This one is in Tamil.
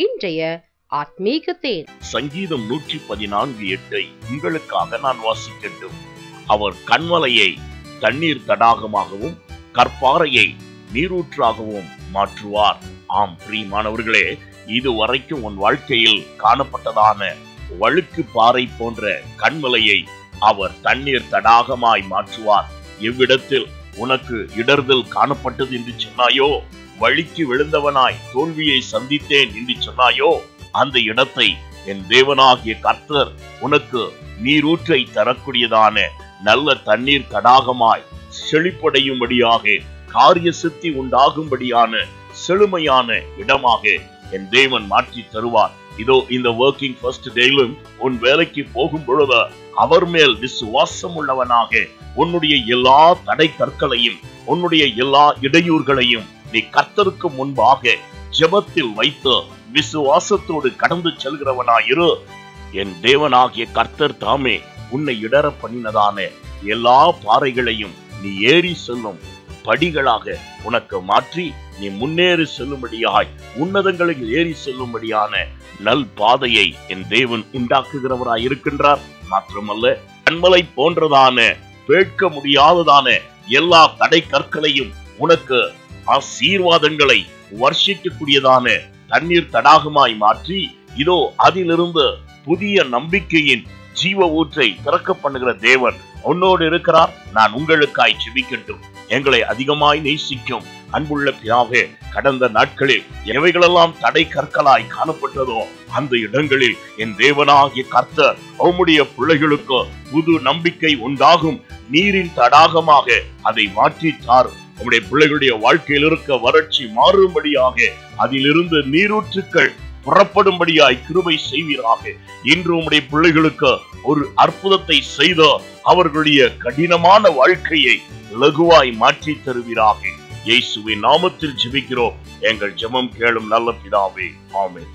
இன்றைய ஆத்மீக தேன். சங்கீதம் 114:8 உங்களுக்காக நான் வாசிக்கட்டும். அவர் கன்மலையை தண்ணீர் தடாகமாகவும் கற்பாறையை நீரூற்றாகவும் மாற்றுவார். ஆம் பிரியமானவர்களே, இதுவரைக்கும் உன் வாழ்க்கையில் காணப்பட்டதான வழுக்கு பாறை போன்ற கன்மலையை அவர் தண்ணீர் தடாகமாய் மாற்றுவார். எவ்விடத்தில் உனக்கு இடர்தல் காணப்பட்டது என்று சொன்னாயோ, வழிக்கு விழுந்தவனாய் தோல்வியை சந்தித்தேன் என்று சொன்னாயோ, அந்த இடத்தை என் தேவனாகிய கர்த்தர் உனக்கு நீரூற்றை தரக்கூடியதான நல்ல தண்ணீர் தடாகமாய் செழிப்படையும்படியாக, காரிய சித்தி உண்டாகும்படியான செழுமையான இடமாக என் தேவன் மாற்றி தருவார். இதோ இந்த ஒர்க்கிங் ஃபர்ஸ்ட் டேயிலும் உன் வேலைக்கு போகும் பொழுது அவர் மேல் விசுவாசம் உள்ளவனாக உன்னுடைய எல்லா தடை கற்களையும் உன்னுடைய எல்லா இடையூறுகளையும் நீ கர்த்தருக்கு முன்பாக ஜெபத்தில் வைத்து விசுவாசத்தோடு கடந்து செல்கிறவனாயிரு. என் தேவனாகிய கர்த்தர் தாமே உன்னை இடர பண்ணினதான எல்லா பாறைகளையும் நீ ஏறி செல்லும் படிகளாக உனக்கு மாற்றி நீ முன்னேறி செல்லும்படியாய் உன்னதங்களில் ஏறி செல்லும்படியான நல் பாதையை என் தேவன் உண்டாக்குகிறவராய் இருக்கின்றார். மாத்திரமல்ல, கண்மலை போன்றதான பேட்க முடியாததான எல்லா தடை கற்களையும் உனக்கு ஆசீர்வாதங்களை வர்ஷிக்கக்கூடியதான தண்ணீர் தடாகமாய் மாற்றி, இதோ அதிலிருந்து புதிய நம்பிக்கையின் ஜீவ ஊற்றை திறக்க பண்ணுகிற தேவன் உன்னோடு இருக்கிறார். நான் உங்களுக்காய் ஜெபிக்கட்டும். எங்களை அதிகமாய் நேசிக்கும் அன்புள்ள பிதாவே, கடந்த நாட்களில் எவைகளெல்லாம் தடை கற்களாய் காணப்பட்டதோ அந்த இடங்களில் என் தேவனாகிய கர்த்தர் உம்முடைய பிள்ளைகளுக்கு புது நம்பிக்கை உண்டாகும் நீரின் தடாகமாக அதை மாற்றி தாரும். உம்முடைய பிள்ளைகளுடைய வாழ்க்கையில் இருக்க வறட்சி மாறும்படியாக அதிலிருந்து நீரூற்றுக்கள் புறப்படும்படியாய் கிருபை செய்வீராக. இன்று உம்முடைய பிள்ளைகளுக்கு ஒரு அற்புதத்தை செய்த அவர்களுடைய கடினமான வாழ்க்கையை லகுவாய் மாற்றி தருவீராக. இயேசுவின் நாமத்தில் ஜெபிக்கிறோம். எங்கள் ஜெபம் கேளும் நல்ல பிதாவே. ஆமென்.